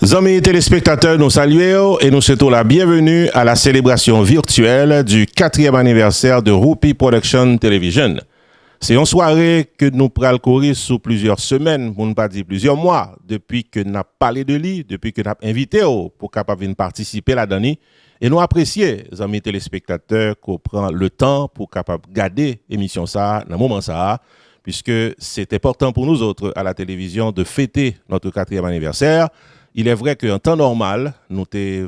Amis téléspectateurs, nous saluons et nous souhaitons la bienvenue à la célébration virtuelle du 4e anniversaire de Roupi Production Television. C'est une soirée que nous prenons courir sur plusieurs semaines, pour ne pas dire plusieurs mois, depuis que nous avons parlé de lui, depuis que nous avons invité pour capable venir participer là-dedans. Et nous apprécions, amis téléspectateurs, qu'on prend le temps pour capable garder l'émission ça, dans le moment ça, puisque c'est important pour nous autres à la télévision de fêter notre 4e anniversaire. Il est vrai qu'en temps normal, nous t'ai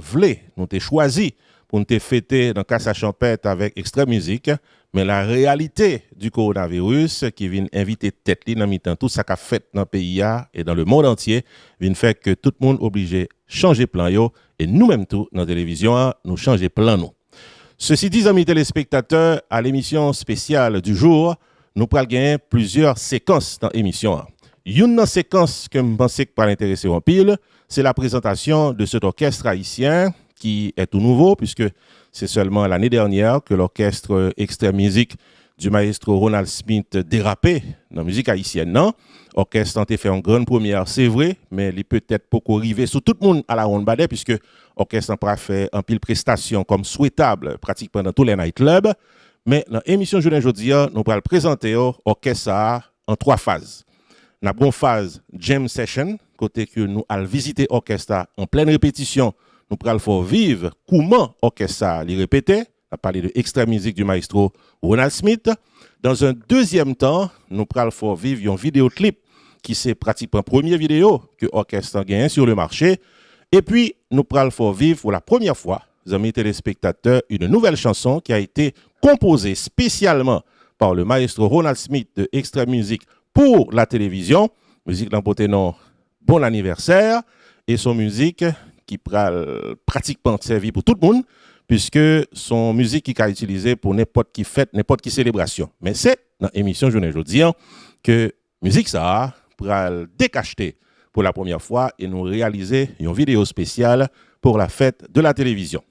choisi pour nous fêter dans Casa Champêtre avec Extrême Musique, mais la réalité du coronavirus qui vient inviter tête li dans mi-temps tout ça qu'a fait dans le pays et dans le monde entier vient faire que tout le monde est obligé de changer plan yo et nous-mêmes tout dans la télévision nous changer plan nous. Ceci dit, amis téléspectateurs, à l'émission spéciale du jour, nous prenons gagner plusieurs séquences dans l'émission. Une séquence que je pense que va l'intéresser en pile, c'est la présentation de cet orchestre haïtien qui est tout nouveau, puisque c'est seulement l'année dernière que l'orchestre Extrême Musique du maestro Ronald Smith dérapé dans la musique haïtienne. Non? Orchestre a fait une grande première, c'est vrai, mais il peut être beaucoup arrivé sur tout le monde à la ronde badet, puisque l'orchestre a fait un pile prestation comme souhaitable, pratiquement dans tous les nightclubs. Mais dans l'émission Journée aujourd'hui, nous allons présenter l'orchestre en 3 phases. Nous avons une phase jam session, côté que nous allons visiter l'orchestre en pleine répétition. Nous allons faire vivre comment l'orchestre les répéter. On a parlé de Extrême Musique du maestro Ronald Smith. Dans un deuxième temps, nous allons faire vivre un vidéoclip qui c'est pratiquement la première vidéo que l'orchestre a gagné sur le marché. Et puis, nous allons faire vivre pour la première fois, les amis téléspectateurs, une nouvelle chanson qui a été composée spécialement par le maestro Ronald Smith de Extrême Musique pour la télévision. Musique d'emporter non bon anniversaire et son musique qui pratiquement servi pour tout le monde puisque son musique qui a utilisé pour n'importe qui fête, n'importe qui célébration. Mais c'est dans l'émission Journée aujourd'hui que musique ça pral décacheter pour la première fois et nous réaliser une vidéo spéciale pour la fête de la télévision.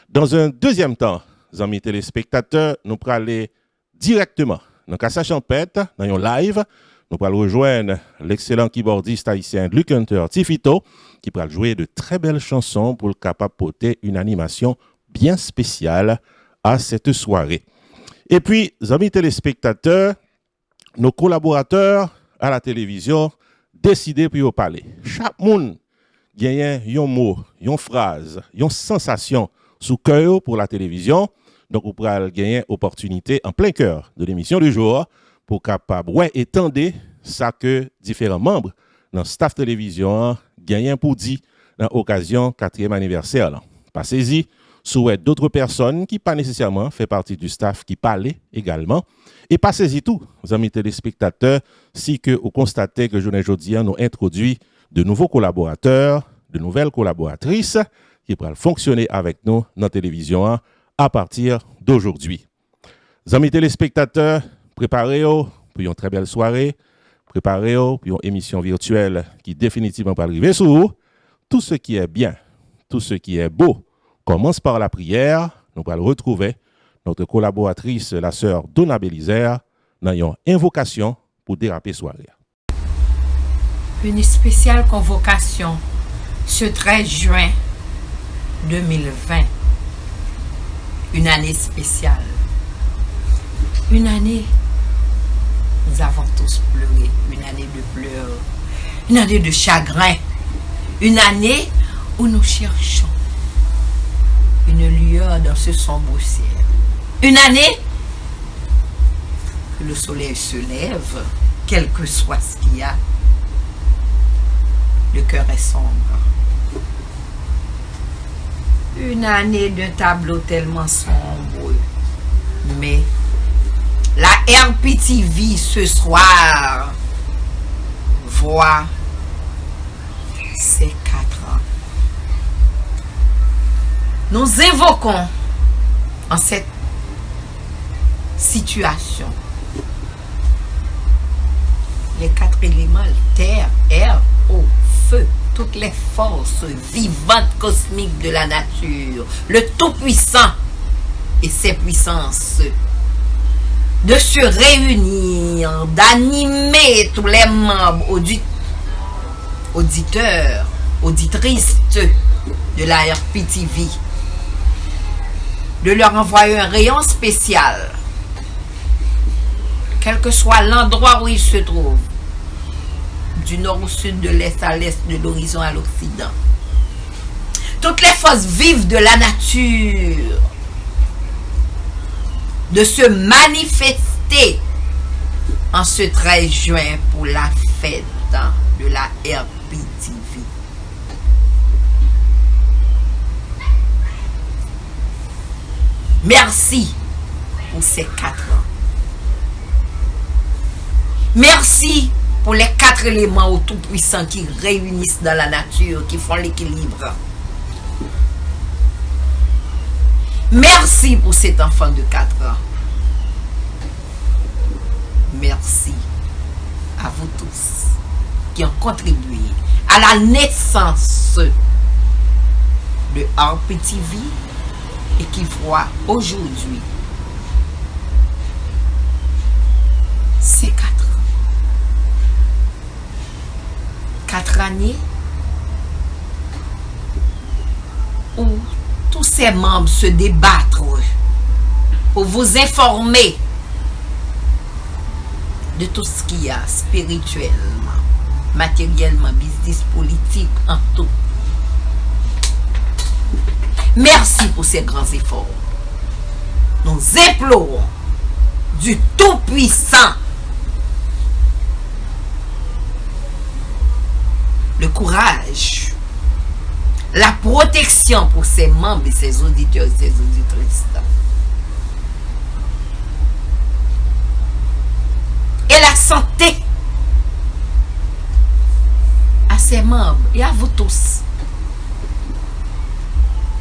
Dans un deuxième temps, amis téléspectateurs, nous pral aller directement dans Casa Champêtre, dans un live. Nous allons rejoindre l'excellent keyboardiste haïtien Luc Hunter Tifito, qui va jouer de très belles chansons pour le capable porter une animation bien spéciale à cette soirée. Et puis, amis téléspectateurs, nos collaborateurs à la télévision décident pour parler. Chaque monde gagne un mot, une phrase, une sensation sous cœur pour la télévision. Donc, vous pourrez gagner opportunité en plein cœur de l'émission du jour pour capable étendre ça que différents membres dans le staff télévision gagnent pour dire dans l'occasion 4e anniversaire. Passez-y, souhaite d'autres personnes qui pas nécessairement fait partie du staff qui parlaient également. Et passez-y tout, amis téléspectateurs, si que vous constatez que Journée aujourd'hui nous introduit de nouveaux collaborateurs, de nouvelles collaboratrices qui pourront fonctionner avec nous dans la télévision à partir d'aujourd'hui. Amis téléspectateurs, préparez-vous pour une très belle soirée, préparez-vous pour une émission virtuelle qui définitivement va arriver sur vous. Tout ce qui est bien, tout ce qui est beau, commence par la prière. Nous allons retrouver notre collaboratrice, la sœur Donna Bélizer, dans une invocation pour déraper soirée. Une spéciale convocation ce 13 juin 2020. Une année spéciale. Une année, nous avons tous pleuré. Une année de pleurs. Une année de chagrin. Une année où nous cherchons une lueur dans ce sombre ciel. Une année que le soleil se lève, quel que soit ce qu'il y a. Le cœur est sombre. Une année d'un tableau tellement sombre. Mais la RPTV ce soir voit ses 4 ans. Nous évoquons en cette situation les 4 éléments, terre, air, eau, feu, toutes les forces vivantes cosmiques de la nature, le Tout-Puissant et ses puissances, de se réunir, d'animer tous les membres auditeurs, auditrices de la RPTV de leur envoyer un rayon spécial, quel que soit l'endroit où ils se trouvent, du nord au sud, de l'est à l'est, de l'horizon à l'occident. Toutes les forces vives de la nature de se manifester en ce 13 juin pour la fête de la RPTV. Merci pour ces 4 ans. Merci pour les 4 éléments au Tout-Puissant qui réunissent dans la nature, qui font l'équilibre. Merci pour cet enfant de 4 ans. Merci à vous tous qui ont contribué à la naissance de RPTV et qui voient aujourd'hui ces 4 années où tous ces membres se débattent pour vous informer de tout ce qu'il y a spirituellement, matériellement, business, politique, en tout. Merci pour ces grands efforts. Nous implorons du Tout-Puissant le courage, la protection pour ses membres et ses auditeurs et ses auditrices. Et la santé à ses membres et à vous tous.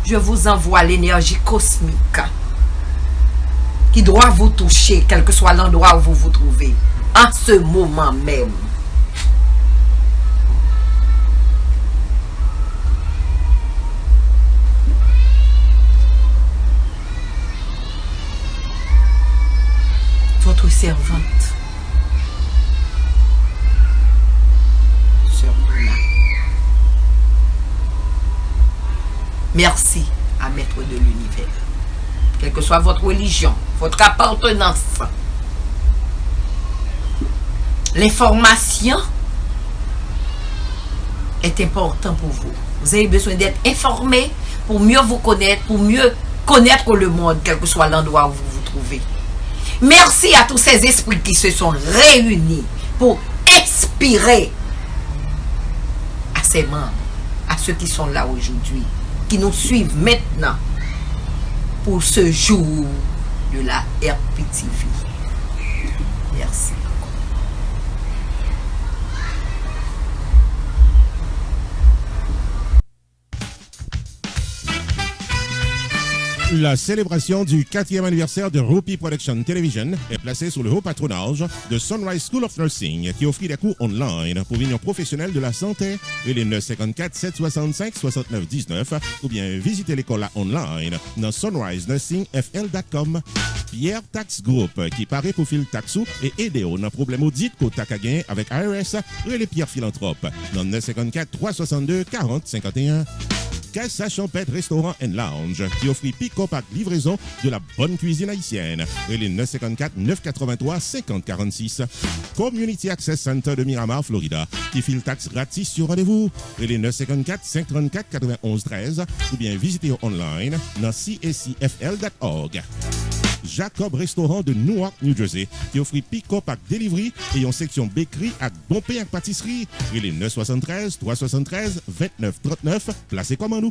Je vous envoie l'énergie cosmique qui doit vous toucher, quel que soit l'endroit où vous vous trouvez, en ce moment même. Votre servante, Sœur Bruna. Merci à Maître de l'Univers. Quelle que soit votre religion, votre appartenance, l'information est importante pour vous. Vous avez besoin d'être informé pour mieux vous connaître, pour mieux connaître le monde, quel que soit l'endroit où vous vous trouvez. Merci à tous ces esprits qui se sont réunis pour inspirer à ces membres, à ceux qui sont là aujourd'hui, qui nous suivent maintenant pour ce jour de la RPTV. Merci. La célébration du 4e anniversaire de Rupi Production Television est placée sous le haut patronage de Sunrise School of Nursing qui offre des cours online pour l'union professionnelle de la santé et les 954 765 69 19 ou bien visiter l'école online dans sunrisenursingfl.com. Pierre Tax Group qui paraît pour fil taxou et aider dans le problème audit qu'au tac à gain avec IRS et les Pierre Philanthrope dans 954 362 40 51. Casa Champêtre Restaurant and Lounge qui offre pick-up à livraison de la bonne cuisine haïtienne. Et les 954 983 50 46. Community Access Center de Miramar, Florida qui file taxe gratis sur rendez-vous. Et les 954 534 91 13 ou bien visitez online dans cscfl.org. Jacob Restaurant de Newark, New Jersey, qui offre pick-up à delivery et une section bakery à bon pain à pâtisserie. Et les 973 373 29 39, placez comme nous.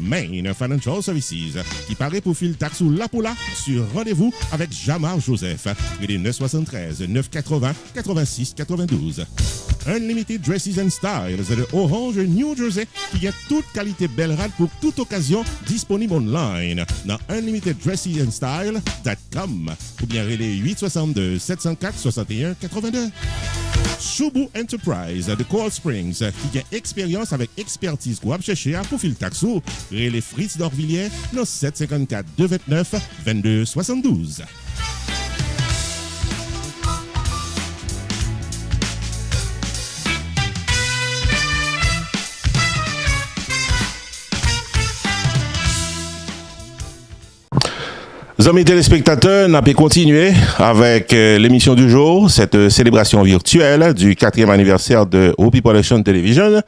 Main Financial Services, qui paraît pour fil taxe ou la poula sur rendez-vous avec Jamar Joseph. Et les 973 980 86 92. Unlimited Dresses and Styles de Orange, New Jersey, qui a toute qualité belle rade pour toute occasion disponible online dans unlimiteddressesandstyle.com ou bien relais 862 704 61 82. Choubou Enterprise de Coral Springs, qui a expérience avec expertise pour chercher à profil taxo, relais Fritz d'Orvilliers, dans 754 229 22 72. Amis téléspectateurs, nous allons continuer avec l'émission du jour, cette célébration virtuelle du 4e anniversaire de Whoopi Production Television.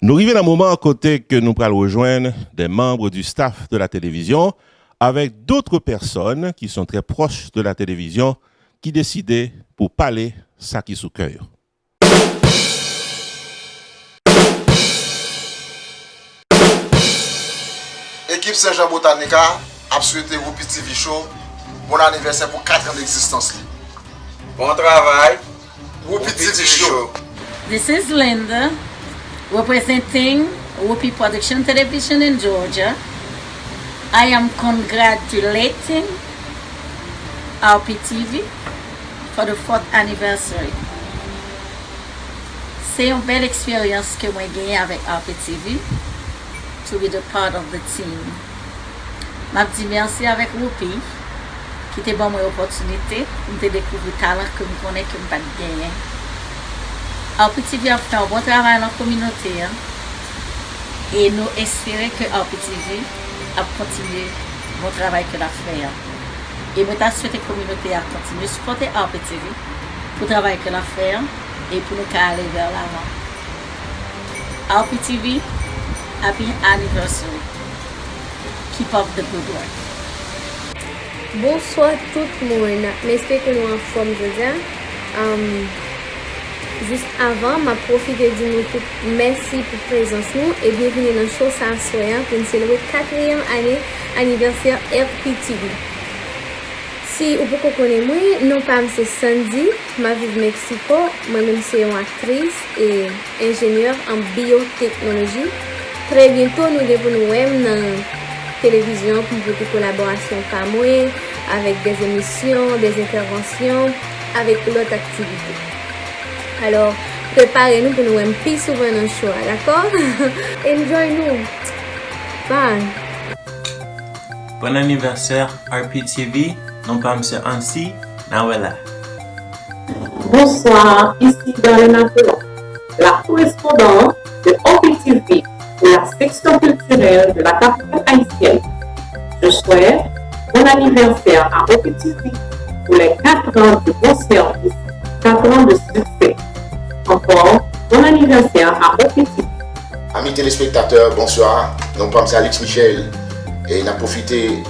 Nous arrivons à un moment à côté que nous allons rejoindre des membres du staff de la télévision avec d'autres personnes qui sont très proches de la télévision qui décidaient pour parler ça qui sous cœur. Équipe Saint-Jean Botanica a souhaité Whoopi TV Show bon anniversaire pour 4 ans d'existence. Bon travail. Whoopi TV Show. This is Linda, representing Whoopi Production Television in Georgia. I am congratulating Whoopi TV for the 4th anniversary. C'est une belle expérience que moi j'ai avec Whoopi TV to be the part of the team. Je dis merci avec Whoopi qui t'a donné l'opportunité de découvrir le talent que je connais que je n'ai pas gagné. Whoopi TV a fait un bon travail dans la communauté et nous espérons que Whoopi TV a continué le bon travail que l'a fait. Et nous souhaitons que la communauté a continué à supporter Whoopi TV pour le travail que l'a fait et pour nous aller vers l'avant. Whoopi TV, happy anniversary. Keep up the good work. Bonsoir tout le monde. J'espère que nous en forme aujourd'hui. Juste avant, je profite de dire nous tout merci pour la présence nous et bienvenue dans le show Sansoya pour nous célébrer 4e année anniversaire Whoopi TV. Si vous pouvez connaître moi, non pas c'est Sandy, je vis au Mexico, moi-même c'est une actrice et ingénieure en biotechnologie. Très bientôt nous devons nous dans télévision pour une collaboration avec moi, avec des émissions, des interventions, avec d'autres activités. Alors, préparez-nous pour nous plus souvent dans le show, d'accord? Enjoy nous. Bye. Bon anniversaire Whoopi TV. Non pas M. Ansi Nawela. Bonsoir, ici Darlene Apollo, la correspondante de Whoopi TV pour la section culturelle de la capitale haïtienne. Je souhaite bon anniversaire à Whoopi TV pour les 4 ans de bon service, 4 ans de succès. Encore, bon anniversaire à Whoopi TV. Amis téléspectateurs, bonsoir. Non pas M. Alex Michel et n'a profité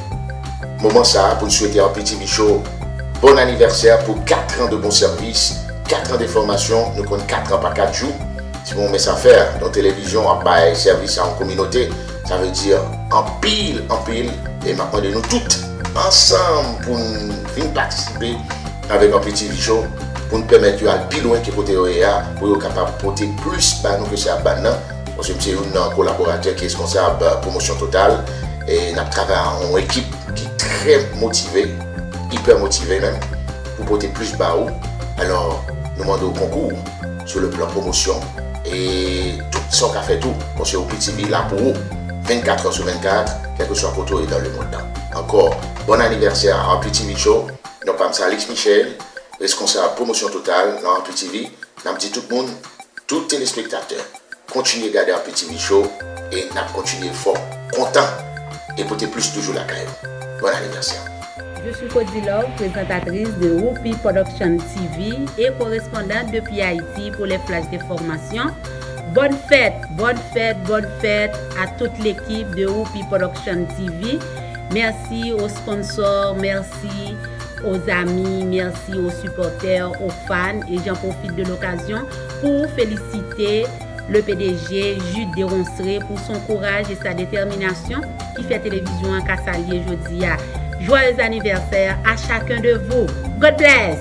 moment ça pour nous souhaiter à Whoopi TV Show bon anniversaire pour 4 ans de bon service, 4 ans de formation, nous comptons 4 ans par 4 jours. Si on met ça à faire dans la télévision, en bas service en communauté, ça veut dire en pile, et maintenant de nous toutes ensemble pour venir participer avec Whoopi TV Show pour nous permettre d'aller plus loin que côté OEA, pour être capable de porter plus par nous que c'est à Banna. Parce que c'est un collaborateur qui est responsable de la promotion totale et nous travaillons en équipe qui est très motivée, hyper motivée même, pour porter plus bas haut. Alors, nous demandons au concours sur le plan promotion et tout ça qu'a fait tout. Parce que Whoopi TV là pour vous, 24 heures sur 24, quel que soit côté dans le monde. Encore, bon anniversaire à Whoopi TV Show. Nous sommes Alex Michel, responsable promotion totale dans Whoopi TV. Nous dit tout le monde, tous les téléspectateurs, continuez à regarder Whoopi TV Show et nous continuons fort, content et porter plus toujours la caille. Bon anniversaire. Je suis Codilor, présentatrice de Whoopi Production TV et correspondante depuis Haïti pour les flashs de formation. Bonne fête à toute l'équipe de Whoopi Production TV. Merci aux sponsors, merci aux amis, merci aux supporters, aux fans et j'en profite de l'occasion pour féliciter le PDG Jude Desronceret pour son courage et sa détermination qui fait télévision en Kassalié aujourd'hui. Joyeux anniversaire à chacun de vous. God bless.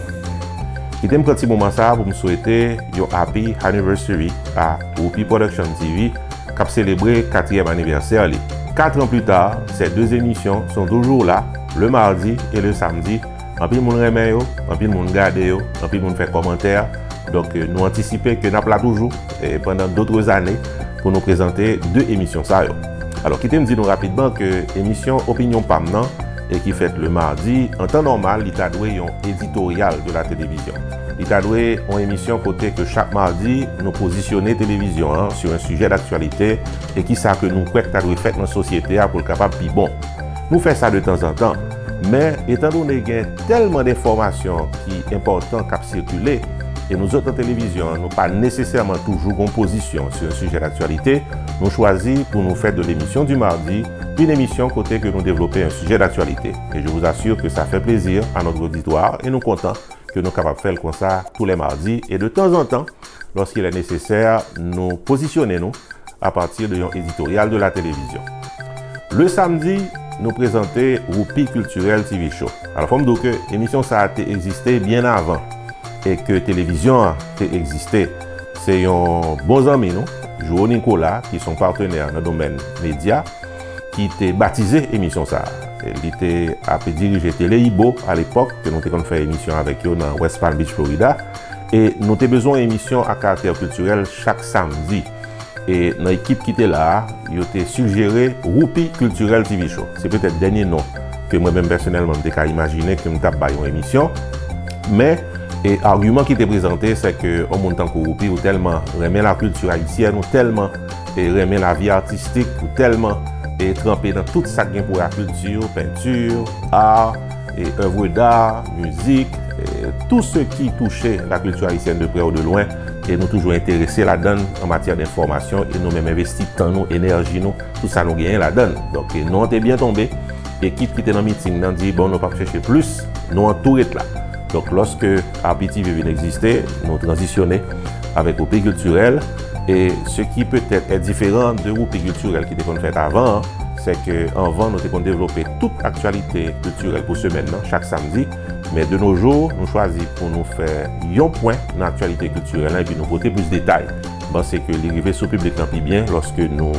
Je t'aime petit moment ça pour me souhaiter un happy anniversary à Whoopi Production TV qui a célébré 4e anniversaire. 4 ans plus tard, ces deux émissions sont toujours là, le mardi et le samedi. En plus, moun remet yo, en plus, moun gade yo, en plus, moun fait commentaire. Donc, nous anticipons que nous avons là toujours pendant d'autres années pour nous présenter 2 émissions. Alors, quittez me dire rapidement que l'émission Opinion Pamnan et qui fait le mardi, en temps normal, il a doué un éditorial de la télévision. Il a doué une émission côté que chaque mardi, nous positionner télévision sur un sujet d'actualité et qui ça que nous croyons que nous fait dans la société pour le capable puis bon. Nous faisons ça de temps en temps. Mais étant donné qu'il y a tellement d'informations qui sont importantes qui circulent, et nous autres en télévision, nous pas nécessairement toujours en position sur un sujet d'actualité, nous choisissons pour nous faire de l'émission du mardi, une émission côté que nous développons un sujet d'actualité. Et je vous assure que ça fait plaisir à notre auditoire et nous sommes contents que nous sommes capables de faire comme ça tous les mardis. Et de temps en temps, lorsqu'il est nécessaire, nous positionnons à partir d'un éditorial de la télévision. Le samedi, nous présentons Roupi Culturel TV Show. Alors, il faut me dire que l'émission ça a existé bien avant et que télévision a existé. C'est un bon ami, nous, Jo Nicolas, qui sont partenaires dans le domaine média, qui était baptisé émission ça. Il était après dirigé Télé Ibo à l'époque, que nous avons fait émission avec eux dans West Palm Beach, Florida. Et nous avons besoin d'émissions à caractère culturel chaque samedi. Et dans l'équipe qui était là, il était suggéré Roupi Culturel TV Show. C'est peut-être le dernier nom que moi-même personnellement j'ai imaginé que nous avons une émission. Mais l'argument qui était présenté, c'est qu'on monte en Roupi, ou tellement remet la culture haïtienne, ou tellement remet la vie artistique, ou tellement trempé dans tout ça qui est pour la culture, peinture, art, œuvres d'art, musique, tout ce qui touchait la culture haïtienne de près ou de loin. Et nous toujours intéressés là-dedans en matière d'information et nous même investi temps, nous, énergie, nous, tout ça nous gagne là-dedans. Donc nous on est bien tombé. L'équipe qui était dans le meeting nous dit bon, nous pas chercher plus, nous entourés là. Donc lorsque RPTV vient exister, nous transitionnons avec Roupi Culturel. Et ce qui peut-être est différent de Roupi Culturel qui était fait avant, c'est qu'avant nous avons développé toute actualité culturelle pour semaine, chaque samedi. Mais de nos jours, nous choisissons pour nous faire un point dans l'actualité culturelle et puis nous porter plus de détails. C'est que l'arrivée sur le public n'est plus bien lorsque nous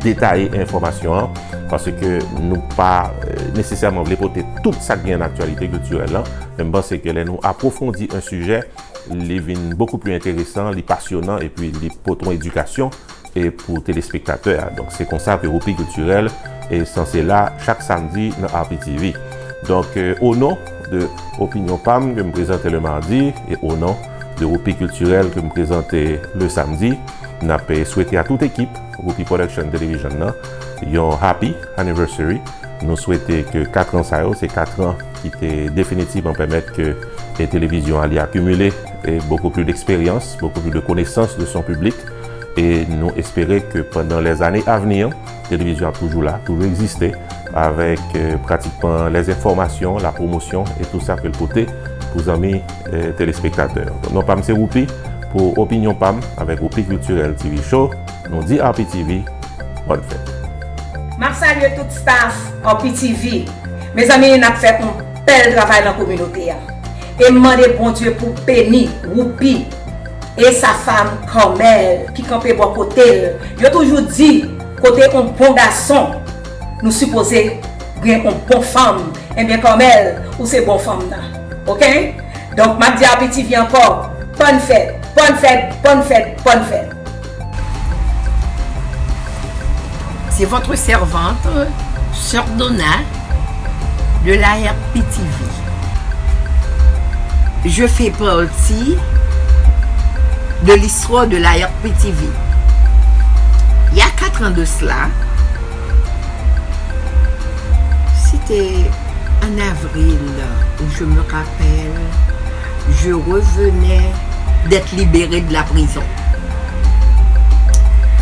détaillons l'information parce que nous pas nécessairement voulons porter tout ça qui est dans l'actualité culturelle. Mais c'est que nous approfondissons un sujet, il est beaucoup plus intéressant, il est passionnant et puis il porte éducation et pour téléspectateurs. Donc c'est comme ça que Roupi Culturel est censé là chaque samedi dans RPTV. Donc au nom de Opinion PAM que me présentais le mardi et au nom de Roupi Culturel que me présentais le samedi, nous souhaitons à toute équipe Roupi Production Television un happy anniversary. Nous souhaitons que 4 ans ça c'est 4 ans qui étaient définitivement permettre que les télévisions allaient accumuler beaucoup plus d'expérience, beaucoup plus de connaissances de son public et nous espérons que pendant les années à venir, la télévision a toujours là, toujours existé avec pratiquement les informations, la promotion et tout ça que le côté pour les amis téléspectateurs. Donc, non, PAM c'est Roupi pour Opinion PAM avec Roupi Culturel TV Show. Nous dit RPTV, bonne fête. Je salue tout staff RPTV. Mes amis, nous avons fait un bel travail dans la communauté. Et je demande bon Dieu pour bénir Roupi et sa femme Carmel qui campait bon côté. Je toujours dit côté un bon garçon. Nous supposons bien une bonne femme. Et bien comme elle, ou c'est bonne femme là. Ok? Donc, je dis à RPTV encore, bonne fête, bonne fête, bonne fête, bonne fête. C'est votre servante, Sœur Donna, de la RPTV. Je fais partie de l'histoire de la RPTV. Il y a 4 ans de cela, c'était en avril où je me rappelle, je revenais d'être libérée de la prison.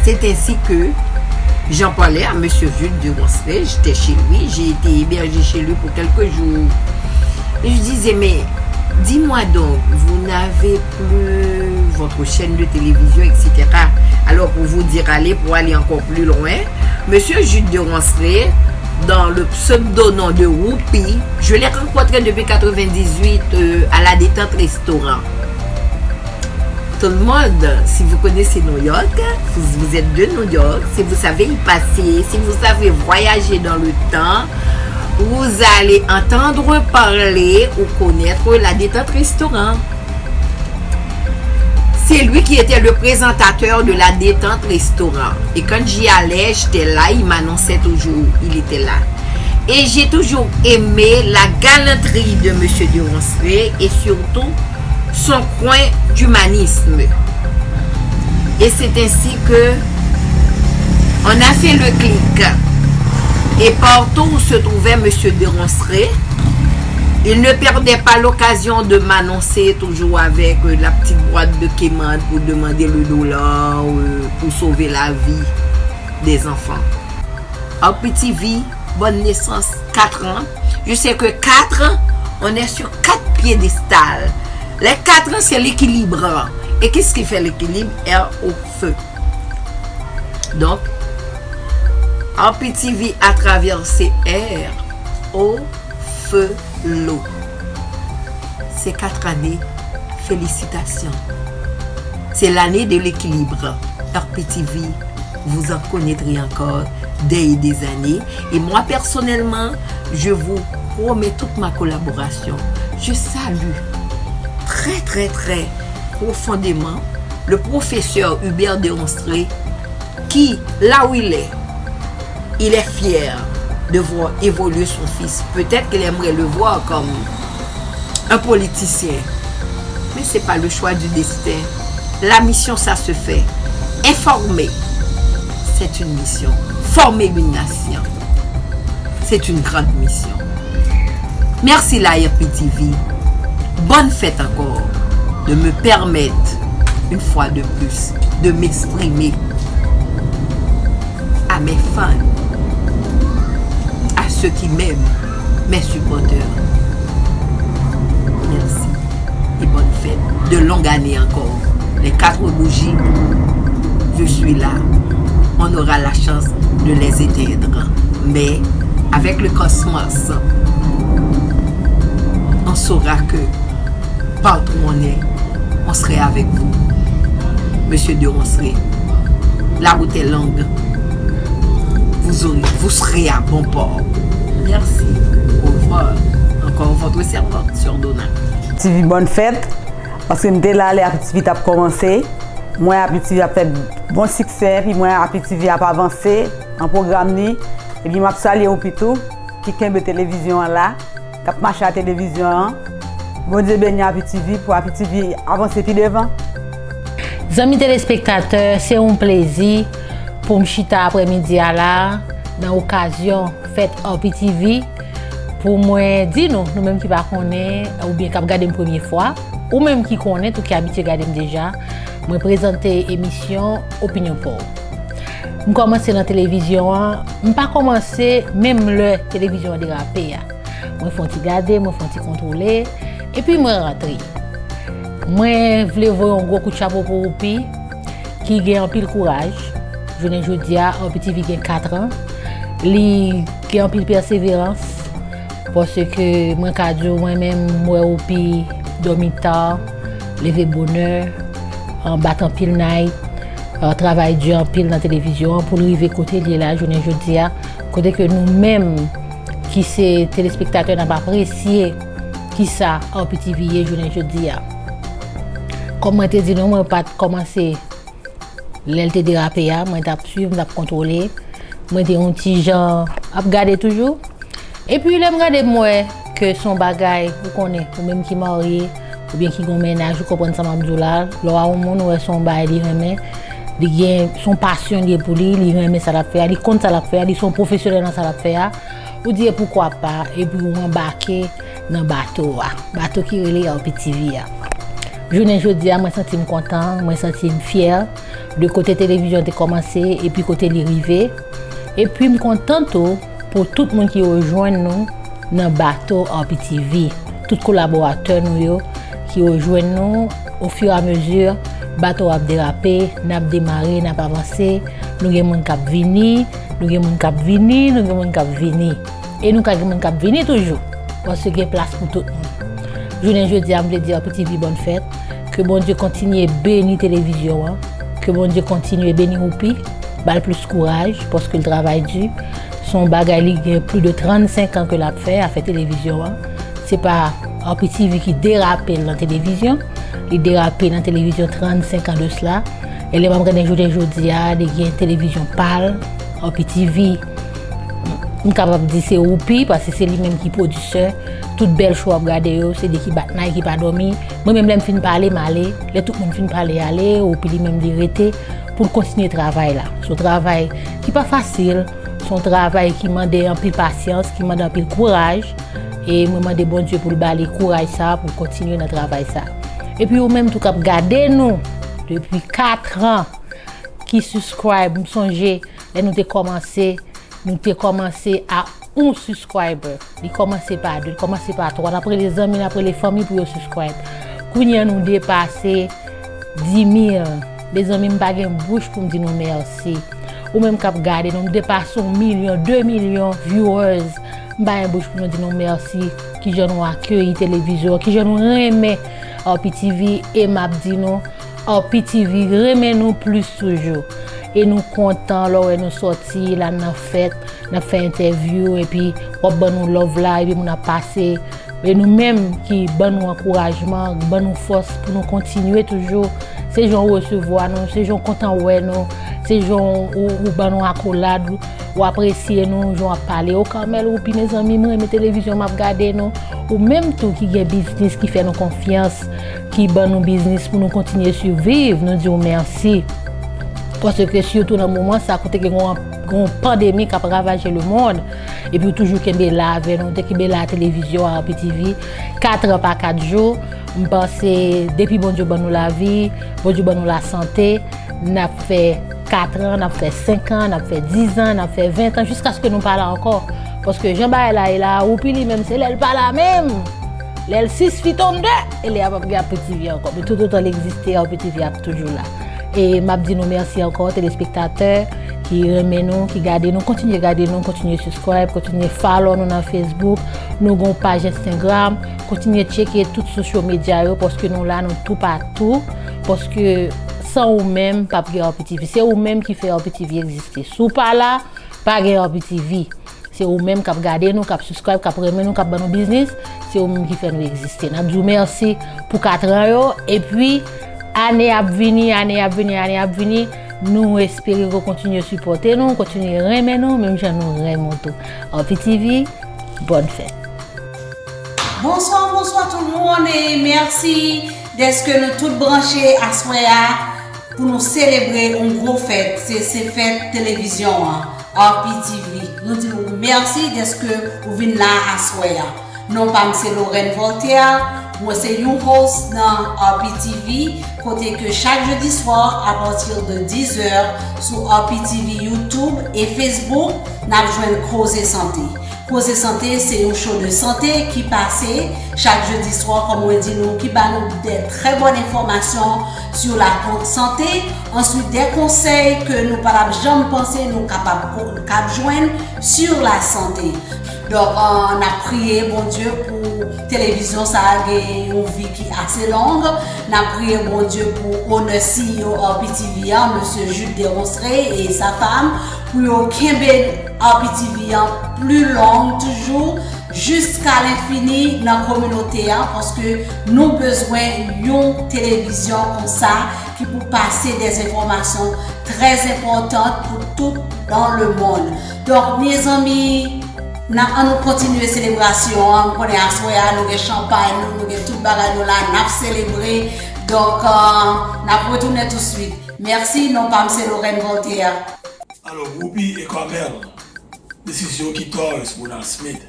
C'est ainsi que j'en parlais à M. Jules de Roncelet, j'étais chez lui, j'ai été hébergée chez lui pour quelques jours. Et je disais, mais dis-moi donc, vous n'avez plus votre chaîne de télévision, etc. Alors pour vous dire allez, pour aller encore plus loin, M. Jules de Roncelet, dans le pseudo-nom de Roupi, je l'ai rencontré depuis 1998 à la Détente Restaurant. Tout le monde, si vous connaissez New York, si vous êtes de New York, si vous savez y passer, si vous savez voyager dans le temps, vous allez entendre parler ou connaître la Détente Restaurant. C'est lui qui était le présentateur de la Détente Restaurant. Et quand j'y allais, j'étais là, il m'annonçait toujours, il était là. Et j'ai toujours aimé la galanterie de M. de Roncelet et surtout son coin d'humanisme. Et c'est ainsi que on a fait le clic. Et partout où se trouvait M. Deronceret, il ne perdait pas l'occasion de m'annoncer toujours avec la petite boîte de quémande pour demander le dollar pour sauver la vie des enfants. RPTV, bonne naissance, 4 ans. Je sais que 4 ans, on est sur 4 piédestals. Les 4 ans, c'est l'équilibre. Et qu'est-ce qui fait l'équilibre? R au feu. Donc, RPTV a traversé R au feu l'eau. Ces 4 années, félicitations. C'est l'année de l'équilibre. RPTV, vous en connaîtrez encore des années. Et moi, personnellement, je vous promets toute ma collaboration. Je salue très, très, très profondément le professeur Hubert Deronceret qui, là où il est fier de voir évoluer son fils. Peut-être qu'il aimerait le voir comme un politicien. Mais ce n'est pas le choix du destin. La mission, ça se fait. Informer, c'est une mission. Former une nation, c'est une grande mission. Merci la RPTV. Bonne fête encore de me permettre, une fois de plus, de m'exprimer à mes fans, à ceux qui m'aiment, mes supporters. Merci et bonne fête. De longues années encore. Les 4 bougies, je suis là. On aura la chance de les éteindre. Mais avec le cosmos, on saura que partout où on serait avec vous. Monsieur Deronceret, la route est longue. Vous serez à bon port. Merci. Au revoir. Encore votre servante sur Donna. TV bonne fête. Parce que dès là, les RPTV a commencé. Moi, RPTV a fait bon succès. Puis moi, RPTV a avancé en programme. Et puis, je salue au pitou qui a une télévision là, qui a marché à la télévision. Bon Dieu béni RPTV pour RPTV avancer plus devant. Amis téléspectateurs, c'est un plaisir pour me chita après-midi là, dans l'occasion fête RPTV. Pour moi, dis-nous, nous-mêmes qui ne connaissons pas, ou bien qui regardons la première fois, ou même qui connaissent, ou qui habituent à regarder déjà, je présente l'émission Opinion Paul. Je commence dans la télévision, je ne pas commencer même la télévision a dérapé. Je fais regarder, je fais contrôler, et puis je rentre. Je voulais voir un gros coup de chapeau pour Roupi, qui a un pile courage. Je ne dis pas, RPTV a 4 ans. Il a un pile persévérance. Parce que moi-même, moi Roupi, dormi tard, lever bonheur, en battant pile night, travail dur en pile dans la télévision pour arriver côté de là, je dis à côté que nous-mêmes, qui sommes téléspectateurs, n'avons pas apprécié qui ça RPTV, je dis à. Comme je te dis, nous, je n'ai pas commencé l'LT dérapé, je t'ai suivi, je t'ai contrôlé, je t'ai un petit genre à regarder toujours. Et puis, je regarde moi que son bagage, vous connaissez, ou même qui est marié, ou bien qui a un ménage, vous comprenez ça, Mabdoula. Là, au monde, son bagage, il a son passion pour lui, il aime ça, il compte ça, il sont professionnels dans ça. Vous dites pourquoi pas, et puis vous embarquez dans le bateau qui est RPTV. Je dis, je me sens content, je me sens fier de côté télévision de commencer et puis côté l'arrivée. Et puis, je suis content pour tout le monde qui rejoint nous dans le bateau RPTV. Tous les collaborateurs qui rejoignent nous au fur et à mesure. Le bateau a dérapé, nous avons démarré, nous avons avancé. Nous avons des gens qui viennent, nous avons des gens qui viennent, nous avons des gens qui viennent. Et nous avons des gens qui viennent toujours. Parce qu'il y a place pour tout le monde. Je veux dire RPTV bonne fête. Que bon Dieu continue à bénir la télévision. Que bon Dieu continue à bénir Roupi. Bal plus courage parce que le travail dur. Son bagage il y a plus de 35 ans que l'a fait à faire télévision. C'est pas RPTV qui dérape dans la télévision. Il dérape dans la télévision 35 ans de cela. Et les membres des jours il y a une télévision pâle. RPTV, je suis capable de dire c'est Roupi parce que c'est lui-même qui est producteur. Toutes belles choses à regarder, c'est des qui battent, qui pas dormi. Moi-même, je finis parler, tout le monde finit parler, aller, ou puis lui-même d'arrêter pour continuer le travail là. Ce travail qui n'est pas facile, Son travail qui demande un peu de patience, qui demande un peu de courage. Et moi demande bon Dieu pour le baler courage ça pour continuer notre travail ça. Et puis ou même tout cap garder nous depuis 4 ans qui subscribe, me songer, et nous t'ai commencé à 1 subscriber. Il commençait par 2, il commençait par 3, après les amis, après les familles pour subscribe. Kounya nous dépassé 10 000. Les amis me bagay bouche pour me dire nous merci. Ou même cap garder nous dépassons 1 million, 2 millions viewers. M'bagay bouche pour nous dire nous merci qui je nous accueilli télévision, qui je nous remet RP-TV et m'a dit nous RP-TV remet nous plus toujours. Et nous contents là où nous sorti là n'a fait interview et puis on nous love là et puis on a passé et nous même qui bon nous encouragement, bon nous force pour nous continuer toujours. Ces gens recevoir nous, ces gens contents ouais nous, ces gens ou bon nous accolade ou apprécier nous, gens parler au Carmel ou puis mes amis moi mes télévision m'a regarder nous ou même tout qui est business qui fait nous confiance, qui bon nous business pour nous continuer survivre, nous disons merci. Parce que surtout dans le moment ça côté que une pandémie qui a ravagé le monde et puis toujours qu'il est là avec nous, qu'il est là à la télévision à RP-TV 4 ans par 4 jours. Je pense depuis bon Dieu bon nous la vie, bon Dieu bon nous la santé, n'a fait 4 ans, n'a fait 5 ans, n'a fait 10 ans, n'a fait 20 ans jusqu'à ce que nous parlons encore parce que Jean-Baptiste là il a ou puis lui même c'est elle pas la même. Elle 6 feet under, elle est à RP-TV encore mais tout autant l'exister RP-TV toujours là. Et m'a dit nous merci encore téléspectateurs qui remet nous, qui gardent nous, continuez garder nous, continuez subscribe, continuez follow nous dans Facebook, nous avons une page Instagram, continuez checker toutes les social media parce que nous là nous tout partout parce que sans vous même pas RP-TV, c'est vous même qui fait RP-TV exister. Sous pas là, pas RP-TV. C'est vous même qui regardez nous, qui subscribe, qui remet nous, qui ban nous business, c'est vous même qui fait nous exister. Nous disons merci pour 4 ans et puis année à venir, nous espérons qu'on continue à supporter nous, continuer à aimer nous, même si nous aimons tout. RP-TV, bonne fête. Bonsoir tout le monde et merci d'être que nous tous branchés à Soya pour nous célébrer une grosse fête. C'est fête télévision, RP-TV. Nous disons merci d'être que vous venez là à Soya. Non pas c'est Lorraine Voltaire. Moi, c'est un host dans RP-TV, côté que chaque jeudi soir, à partir de 10h, sur RP-TV YouTube et Facebook, nous avons Cause et Santé. Cause et Santé, c'est un show de santé qui passe chaque jeudi soir, comme on dit, nous, qui va nous donner des très bonnes informations sur la santé. Ensuite, des conseils que nous ne pouvons jamais penser, nous capables de joindre sur la santé. Donc, on a prié, bon Dieu, pour télévision, ça a une vie qui est assez longue. On a prié, bon Dieu, pour le CEO RP-TV, M. Jules Desronceret et sa femme, pour qu'il y ait RP-TV plus long, toujours, jusqu'à l'infini dans la communauté, parce que nous avons besoin d'une télévision comme ça, qui peut passer des informations très importantes pour tout dans le monde. Donc, mes amis, nous continuons la célébration, nous connaissons à Soya, nous avons champagne, nous avons tout le bagage là, nous avons célébré. Donc, nous allons retourner tout de suite. Merci, non pas M. Lorraine Voltaire. Alors, Whoopi et Carmel, décision qui torse pour Donald Smith.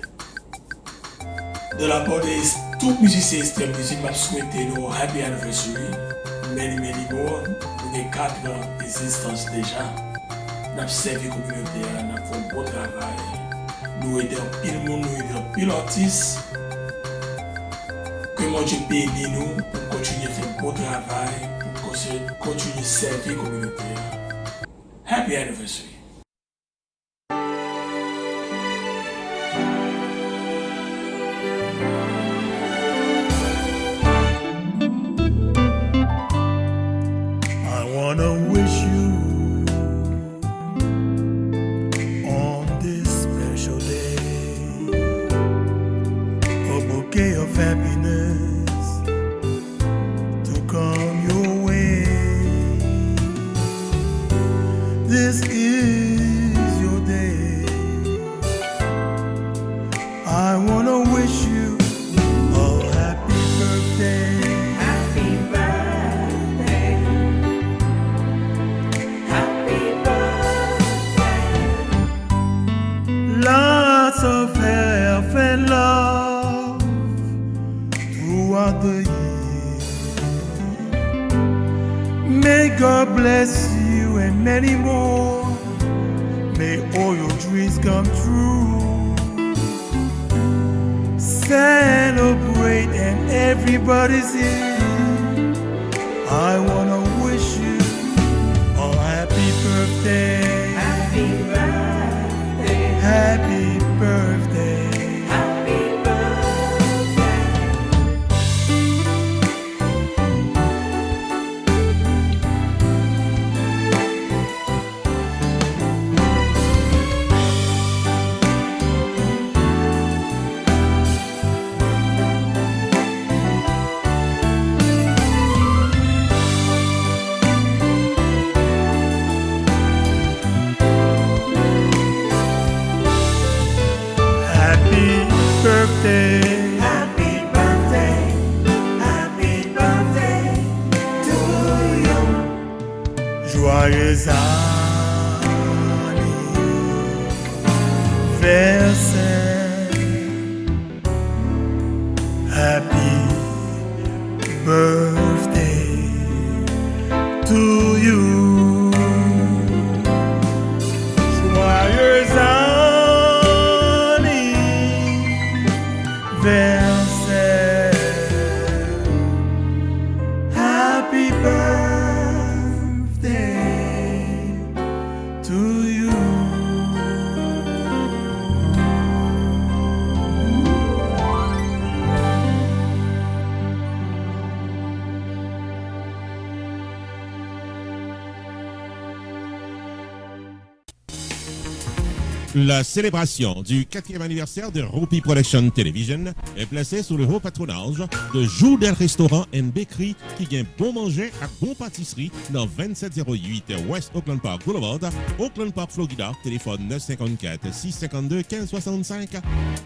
De la part de tous les musiciens de musique, je souhaite nous happy anniversary, many more. Nous avons 4 ans d'existence déjà. Nous avons servi la communauté, nous avons fait un bon travail. Nous aidons pile monde, nous aidons pile artistes. Que mon Dieu bénisse nous pour continuer à faire un bon travail, pour continuer à servir la communauté. Happy anniversary. I wanna wish you of happiness to come your way. This is your day. I wanna wish you a happy birthday. Happy birthday. Happy birthday. May God bless you and many more. May all your dreams come true. Celebrate and everybody's here. I wanna wish you a happy birthday. Happy birthday. Happy birthday. Happy birthday. Happy birthday. Happy birthday to you. Joyeux anniversaire. Happy birthday to you. Joyeux happy birthday to you. La célébration du 4e anniversaire de Rupi Production Television est placée sous le haut patronage de Joudel Restaurant and Bakery qui gagne bon manger à bon pâtisserie dans 2708 West Oakland Park Boulevard, Oakland Park, Florida. Téléphone 954-652-1565.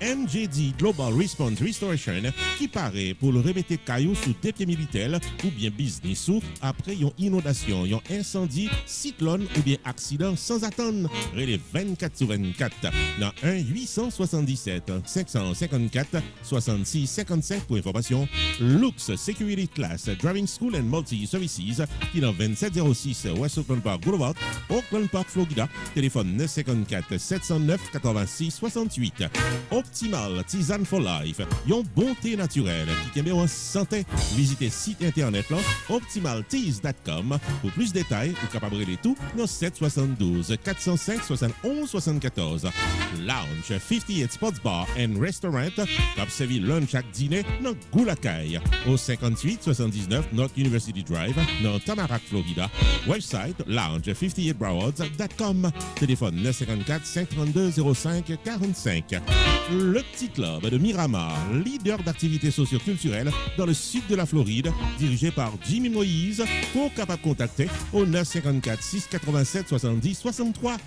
MJD Global Response Restoration qui paraît pour le remettre caillou sous des pieds militaires ou bien business ou après une inondation, un incendie, cyclone ou bien accident sans attendre. Relais 24/24 dans 1-877-554-6655 pour information. Lux Security Class Driving School and Multi Services qui dans 2706 West Oakland Park Boulevard, Oakland Park, Florida. Téléphone 954-709-8668. Optimal Tisane for Life, yon bonté naturelle qui est en santé. Visitez site internet là, optimalteas.com pour plus de détails ou capable de tout dans 772 405 71 74. Lounge 58 Sports Bar and Restaurant, cap servi lunch chaque dîner dans Goulakay au 5879 North University Drive dans Tamarack, Florida. Website lounge58broward.com. Téléphone 954 532 05 45. Le petit club de Miramar, leader d'activités socio-culturelles dans le sud de la Floride, dirigé par Jimmy Moïse, pour capable contacter au 954 687 70 63.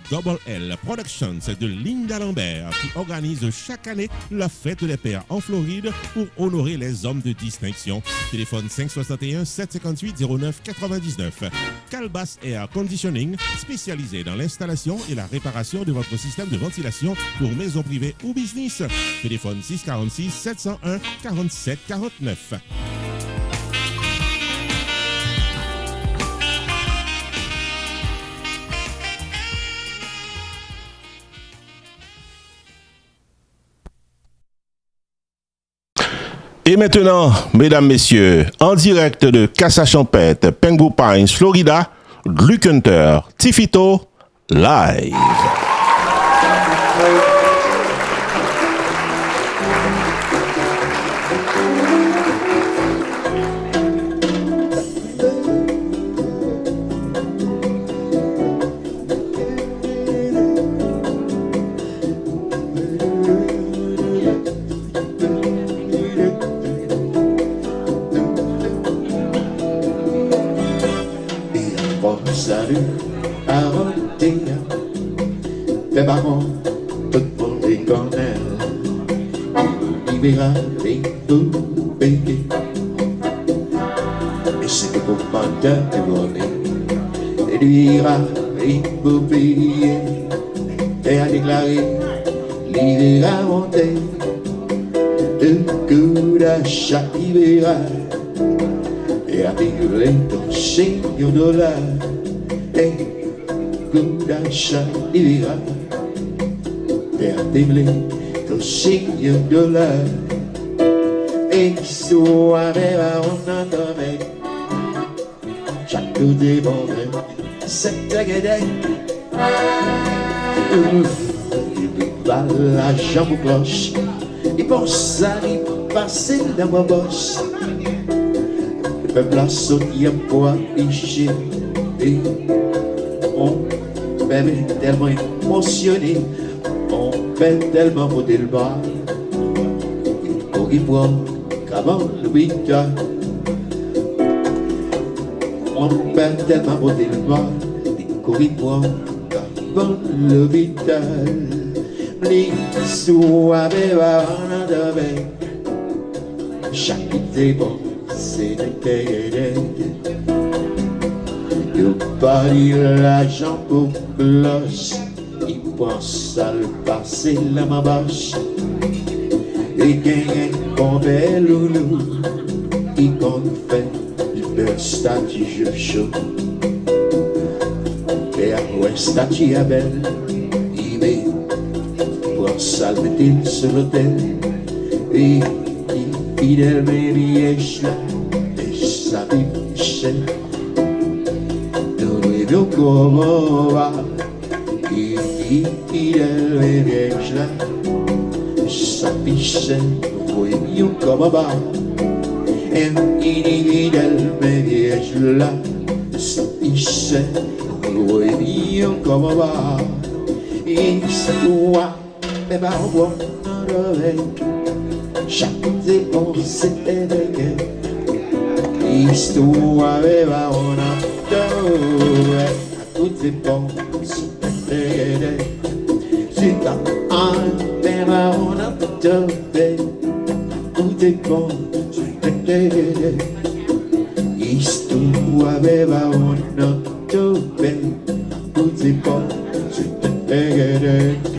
Double L Productions de Linda Lambert qui organise chaque année la fête des pères en Floride pour honorer les hommes de distinction. Téléphone 561 758 09 99. Calbas Air Conditioning, spécialisé dans l'installation et la réparation de votre système de ventilation pour maison privée ou business. Téléphone 646 701 47 49. Et maintenant, mesdames, messieurs, en direct de Casa Champette, Pengu Pines, Florida, Gluck-Hunter, Tifito, live. Salut, arrêtez, les parents, tout pour les corners, il verra les poupées, et c'est pour pas de voler, et lui ira les poupées, et a déclaré, l'hiver a monté, de coups d'achat, il verra, et intégrer ton signe dollar et coup d'achat l'ira et intégrer ton signe dollar et soit même on a donné chaque côté bon c'est ta gueule la jambe au cloche il pense à y passer dans ma bosse le peuple a sauté un poids fiché et on même tellement émotionné on fait tellement monter le bas il faut qu'il prend qu'avant le week-end on fait tellement monter le bas il faut qu'il prend qu'avant le week-end l'histoire va en adoré chaque idée bon c'est des il parie l'argent pour cloche il pense à le passer la mabache et gagne un bel loulou il compte faire du beurre statue je chaud et à l'ouest statue à belle il met ça le mettait sur l'hôtel et fidèle mais vieille là et sa biche nous devions comment va et fidèle mais vieille là sa biche nous devions comment va et fidèle mais vieille là sa biche nous devions comment va histoire mais bah on voit chaque dépense c'était des histoire mais bah on a à toutes dépenses c'était des c'est un mais bah on a toutes dépenses c'était des histoire mais bah on a toutes dépenses c'était des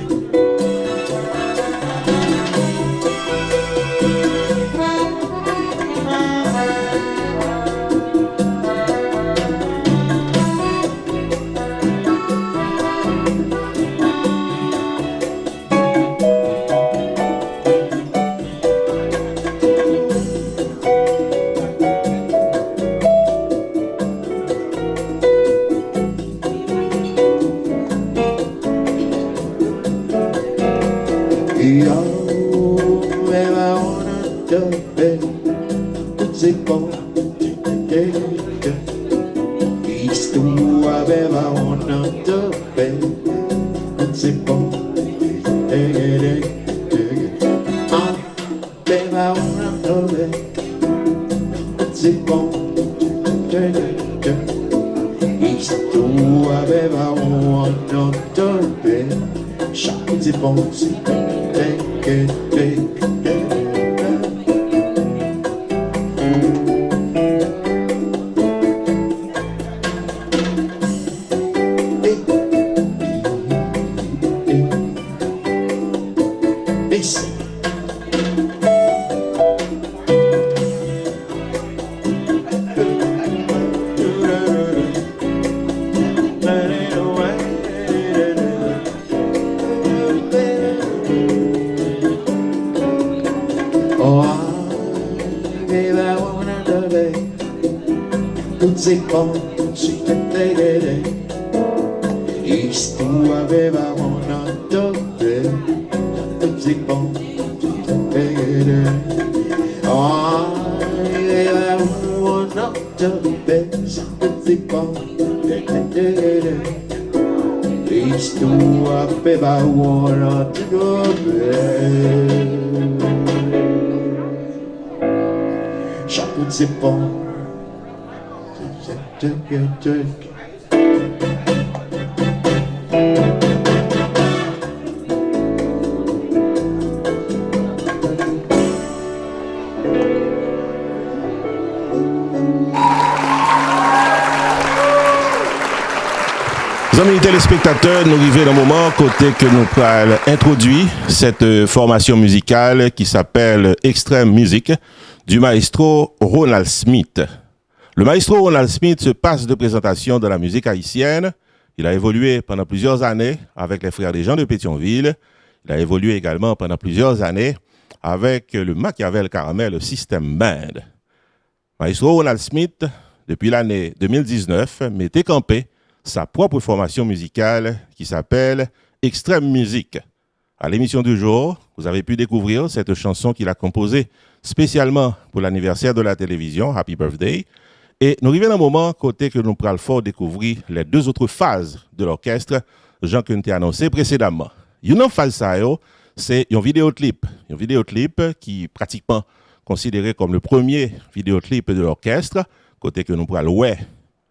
Amis téléspectateurs, nous arrivons dans le moment côté que nous allons introduire cette formation musicale qui s'appelle Extreme Music du maestro Ronald Smith. Le maestro Ronald Smith se passe de présentation dans la musique haïtienne. Il a évolué pendant plusieurs années avec les Frères des Jean de Pétionville. Il a évolué également pendant plusieurs années avec le Machiavel Caramel System Band. Maestro Ronald Smith, depuis l'année 2019, mettait campé sa propre formation musicale qui s'appelle Extrême Musique. À l'émission du jour, vous avez pu découvrir cette chanson qu'il a composée spécialement pour l'anniversaire de la télévision, Happy Birthday. Et nous arrivons à un moment côté que nous pourrons fort découvrir les deux autres phases de l'orchestre, Jean que nous annoncé précédemment. Une phase, c'est un vidéoclip qui est pratiquement considéré comme le premier vidéoclip de l'orchestre, côté que nous pourrons ouais,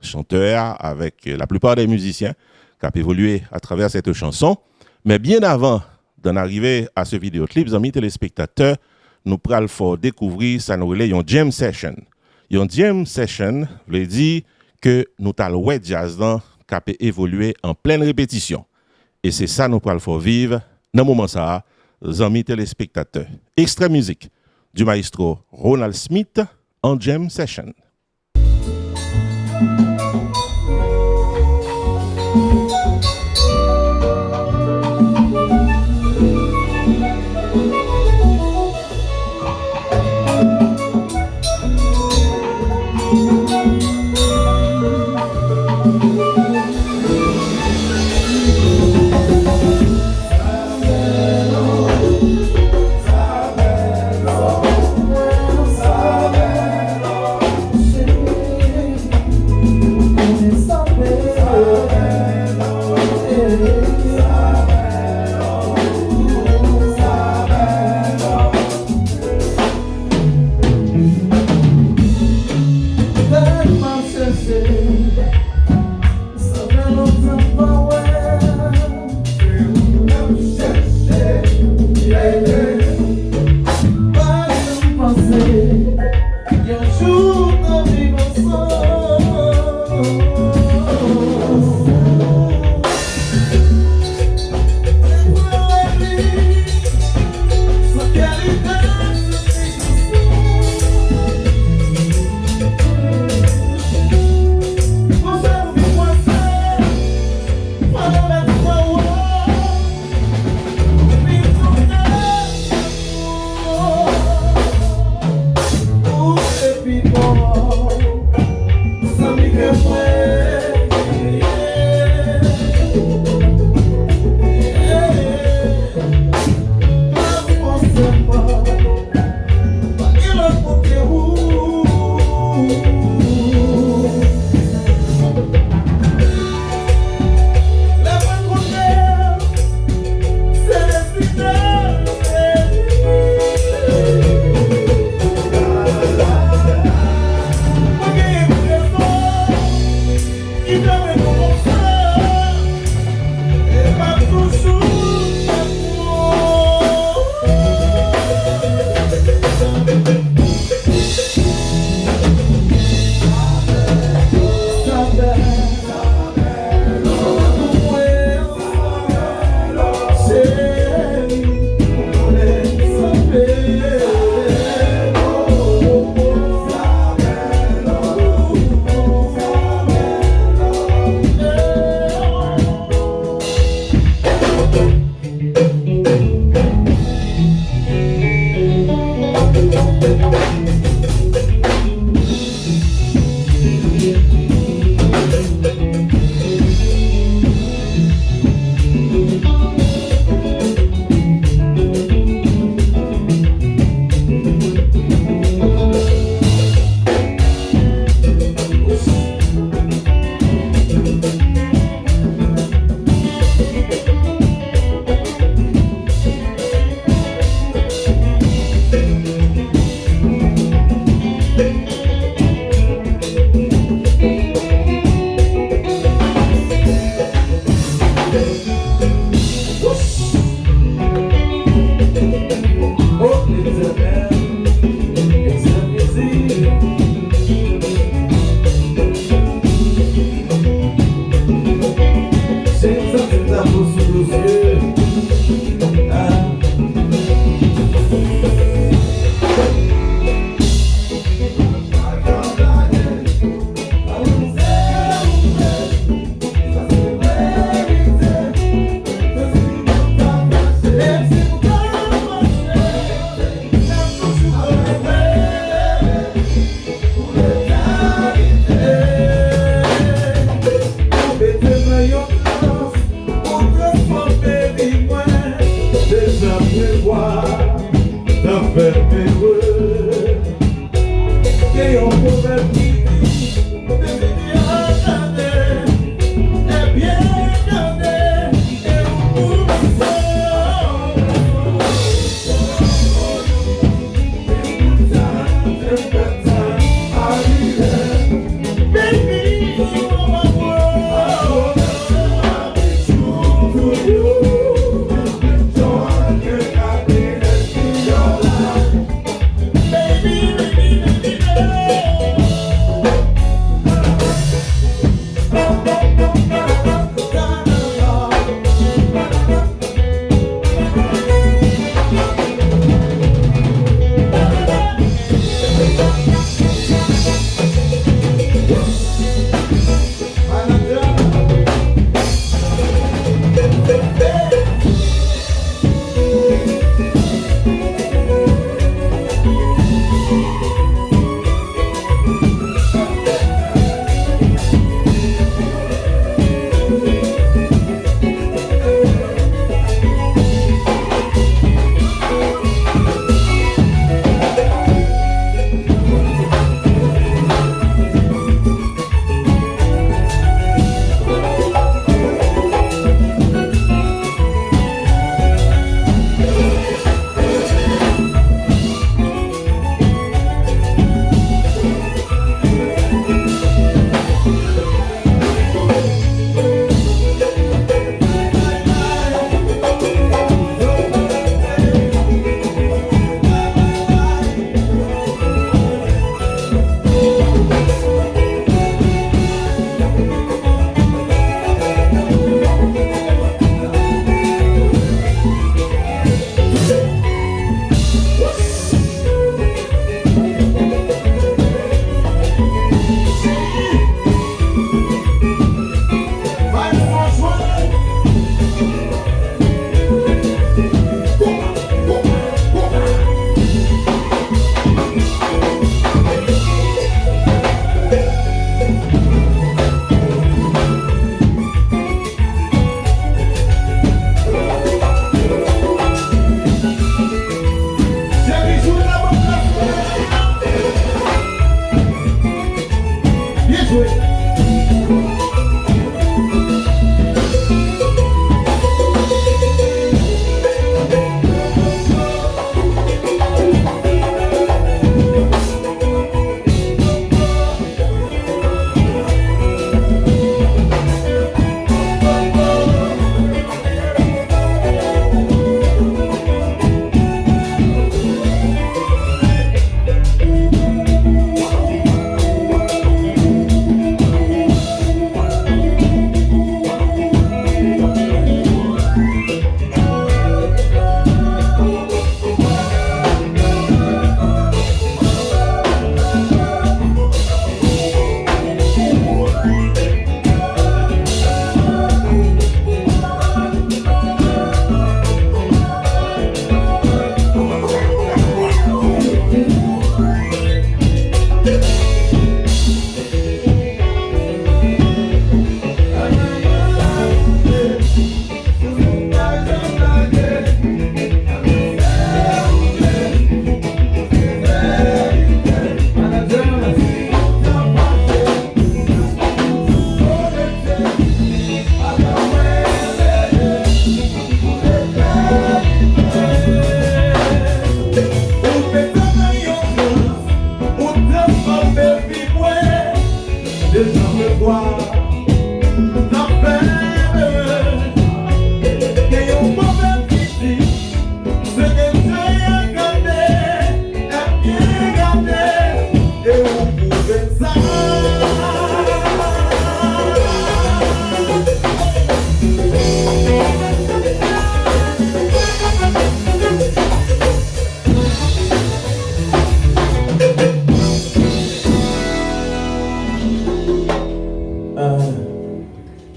chanteur avec la plupart des musiciens qui ont évolué à travers cette chanson. Mais bien avant d'en arriver à ce vidéoclip, amis téléspectateurs, nous pourrons fort découvrir ça nous relève une jam session. Une jam session veut dire que nous avons ouais jazz dans qui a évolué en pleine répétition. Et c'est ça nous pourrons faire vivre dans le moment ça, amis téléspectateurs. Extrait musique du maestro Ronald Smith en jam session.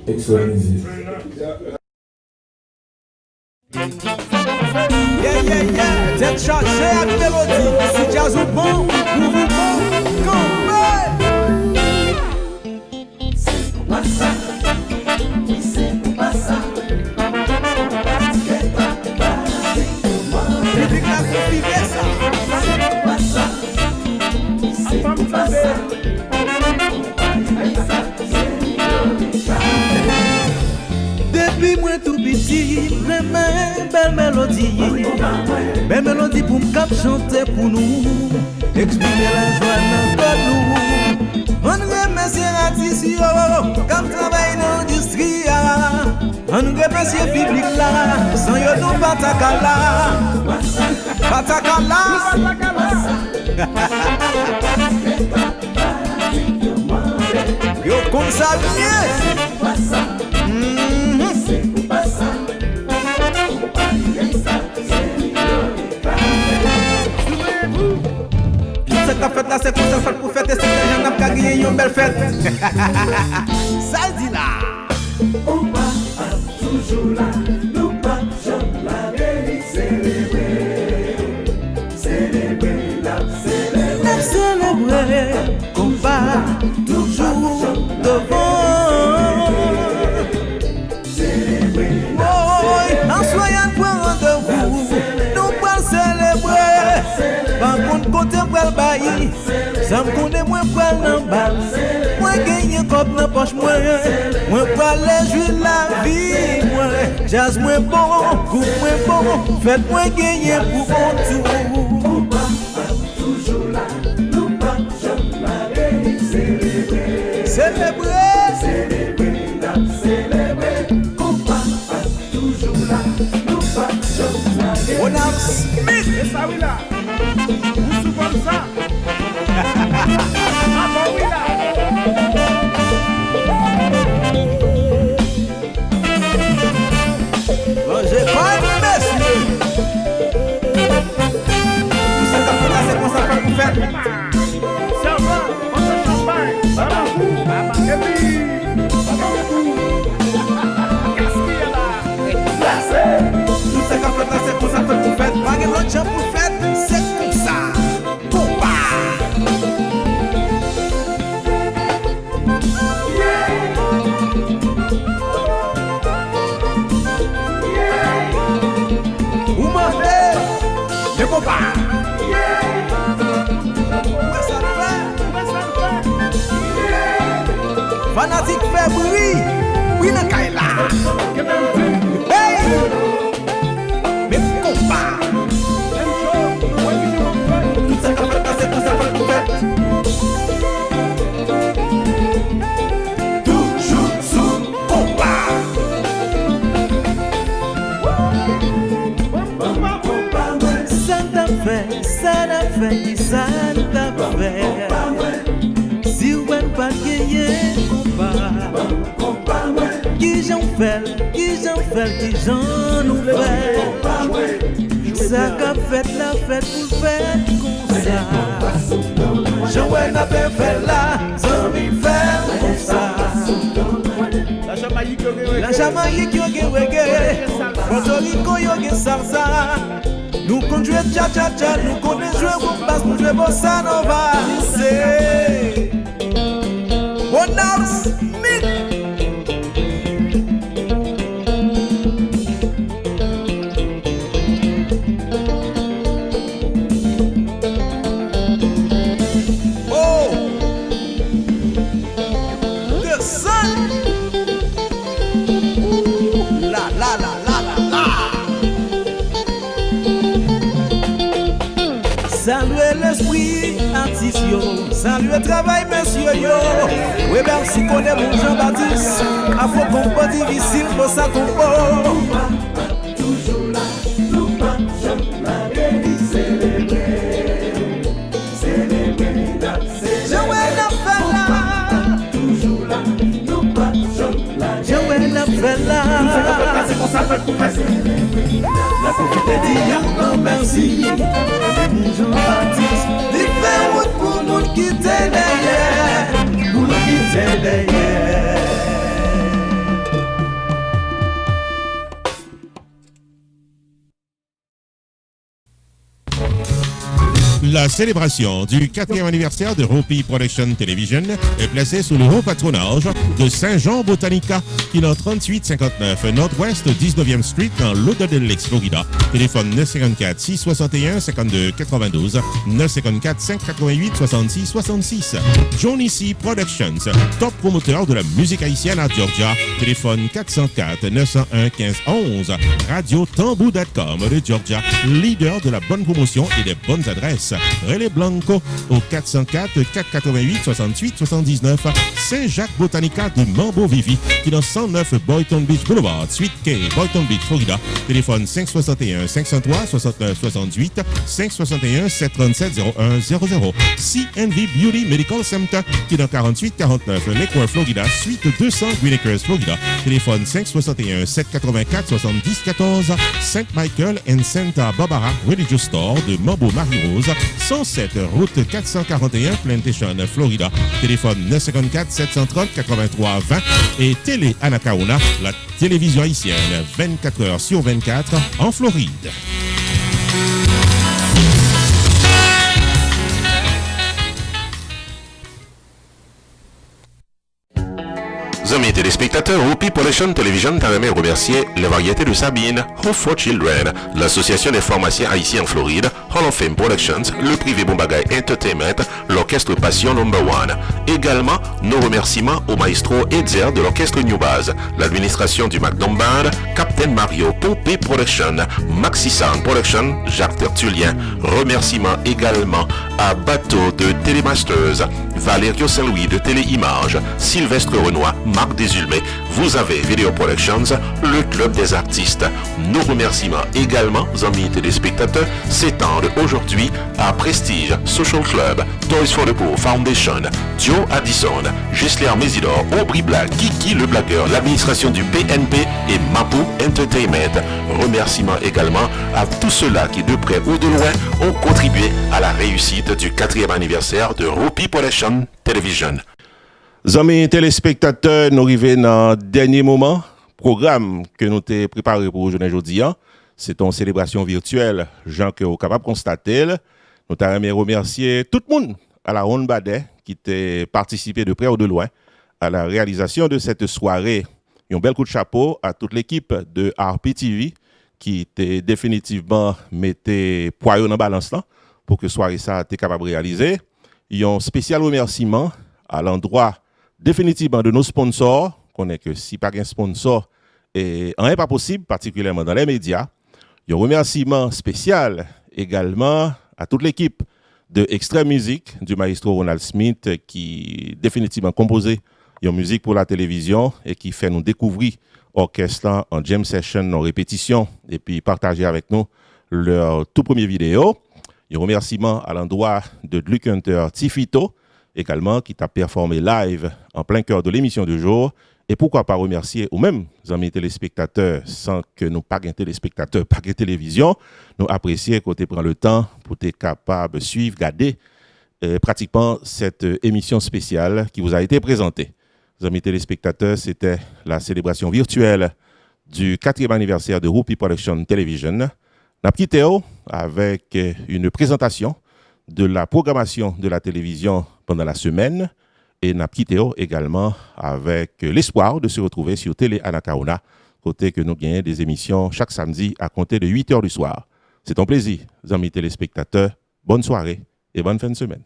Excellent music. Yeah, yeah, yeah. Tête chargée avec mélodie. Si jazz ou bon, vous bon, C'est pas ça. C'est pas ça. Public la confirmé ça. C'est pas ça. C'est pas ça. Depuis moi tout petit, j'aime belle mélodie pour me cap chanter pour nous, exprimer la joie dans nous. On remercie l'artiste comme travail dans l'industrie. On remercie le public là, sans yo nous patakala. Yo comme ça bien. Tout ce qu'a fait là, c'est pour ça pour fêter, c'est que les gens n'ont qu'à gagner une belle fête. Ça dit là. On va toujours là, nous pas jamais la vérité. Célébrer, la célébrer, qu'on va toujours devant. En soyant pour rendez-vous, nous pas célébrer. Par contre, côté pour le bailli, ça me connaît moins pour le bal. Moi gagner comme dans poche moi, moi pas les jouer la vie. Moi jazz moins bon, coupe moins bon, faites-moi gagner pour bon tout. toujours là, nous pas jamais la vérité. Célébrer, qu'on pas toujours là, nous pas jamais la vérité. on a Smith, et ça oui là, vous sous comme ça. Ah bon oui là. j'ai pas messieurs. Tout ça qu'a fait là, c'est pour ça qu'on fait. Ça va, on se champagne, ça va vous. Et puis, qu'est-ce qu'il y a là? Tout ça qu'a fait là, c'est pour ça qu'on fait. Pas de l'autre gens pour faire, c'est comme ça. Combat. Vous m'entendez? Le combat. Où ça le fait? Fanatique fait bruit. Oui, la Kaila. Hey! Mais combat. Tout ça qu'a fait là, c'est pour ça qu'on fait. Toujours sous combat. Ça n'a fait. Si on pas gagné combat, qui j'en fait, qui j'en nous fait. Ça qu'a fait la fête pour faire comme ça. Joël n'a pas fait là, zombie fait comme ça. La Jamaïque yo ge reggae, Puerto Rico yo ge salsa. Nous qu'on joue cha-cha-cha, nous qu'on jouer rumba, nous jouer bossa nova. C'est One House Smith. Oh, the sun. La la la la la la. Saluer l'esprit artiste yo, saluer travail monsieur yo. Oui ben si connaît mon Jean-Baptiste, afro compo difficile pour ça compo. toujours là, nous pas jamais la vérité. Célébrer, Joël a fait là, toujours là, nous pas jamais la Joël a fait là. C'est pour ça qu'on fait. La profite dit non merci. Jean-Baptiste, il fait route pour nous quitter derrière, pour nous quitter derrière. La célébration du 4e anniversaire de Hopi Production Television est placée sous le haut patronage de Saint-Jean Botanica, qui est dans 3859 Nord-Ouest 19e Street dans Lauderdale, Florida. Téléphone 954 661 52 92 954 588 66 66. Johnny C. Productions, top promoteur de la musique haïtienne à Georgia. Téléphone 404 901 15 11. Radio Tambou.com de Georgia, leader de la bonne promotion et des bonnes adresses. Relais Blanco au 404 488 68 79. Saint-Jacques Botanica de Mambo Vivi, qui est dans 109 Boynton Beach Boulevard, Suite K, Boynton Beach, Florida. Téléphone 561 503 69 68 561 737 0100. CNV Beauty Medical Center, qui est dans 4849 Lakewood, Florida, Suite 200 Green Acres, Florida. Téléphone 561 784 70 14. Saint Michael and Santa Barbara Religious Store de Mambo Marie-Rose, 107 route 441 Plantation, Florida. Téléphone 954 730 83 20. Et Télé Anacaona, la télévision haïtienne 24 heures sur 24 en Floride. Amis téléspectateurs, Hopi Production Television t'a remercier les variétés de Sabine, Hope for Children, l'association des pharmaciens haïtiens en Floride, Hall of Fame Productions, le privé Bombagay Entertainment, l'orchestre Passion No. 1. Également, nos remerciements au maestro Edzer de l'orchestre New Baz, l'administration du McDonald Band, Captain Mario, Pompey Production, Maxi Sound Production, Jacques Tertullien. Remerciements également à Bateau de Télémasters, Valerio Saint-Louis de Téléimage, Sylvestre Renoir, Marc Desulmé, vous avez Video Productions, le club des artistes. Nos remerciements également, amis téléspectateurs, s'étendent aujourd'hui à Prestige Social Club, Toys for the Poor Foundation, Joe Addison, Gisler Mésidor, Aubry Black, Kiki le Blagueur, l'administration du PNP et Mapou Entertainment. Remerciements également à tous ceux-là qui, de près ou de loin, ont contribué à la réussite du 4e anniversaire de Hopi Production Television. Amis téléspectateurs, nous arrivons dans le dernier moment. Programme que nous avons préparé pour aujourd'hui, c'est une célébration virtuelle. Jean que vous êtes capable de constater. Nous avons remercié tout le monde à la Ronde Badet qui a participé de près ou de loin à la réalisation de cette soirée. Un bel coup de chapeau à toute l'équipe de RPTV qui était définitivement mettait poids dans la balance là pour que soirée ça était capable de réaliser. Un spécial remerciement à l'endroit définitivement de nos sponsors. Qu'on est que si pas un sponsor et rien pas possible, particulièrement dans les médias. Un remerciement spécial également à toute l'équipe de Extrême Musique du maestro Ronald Smith qui définitivement composé une musique pour la télévision et qui fait nous découvrir orchestre en jam session, en répétition et puis partager avec nous leur tout premier vidéo. Un remerciement à l'endroit de Luc Hunter Tifito également qui t'a performé live en plein cœur de l'émission du jour. Et pourquoi pas remercier ou même amis téléspectateurs sans que nous pas de téléspectateurs, pas de télévision, nous apprécier quand tu prends le temps pour être capable de suivre, garder pratiquement cette émission spéciale qui vous a été présentée. Amis téléspectateurs, c'était la célébration virtuelle du 4e anniversaire de Hopi Production Television. N'a quitté avec une présentation de la programmation de la télévision pendant la semaine. Et n'a quitté également avec l'espoir de se retrouver sur Télé Anacaona, côté que nous gagnons des émissions chaque samedi à compter de 8h du soir. C'est un plaisir, amis téléspectateurs. Bonne soirée et bonne fin de semaine.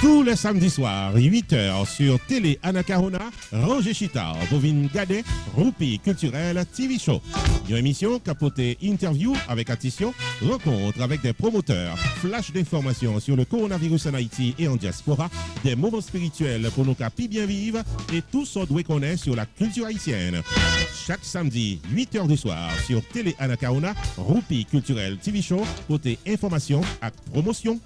Tous les samedis soirs, 8h sur Télé Anacarona, Roger Chita, Bovine Gadet, Roupi Culturel TV Show. Une émission capotée interview avec addition, rencontre avec des promoteurs, flash d'informations sur le coronavirus en Haïti et en diaspora, des moments spirituels pour nos capis bien vivre et tout ce qu'on connaît sur la culture haïtienne. Chaque samedi, 8h du soir sur Télé Anacarona, Roupi Culturel TV Show, côté information et promotion.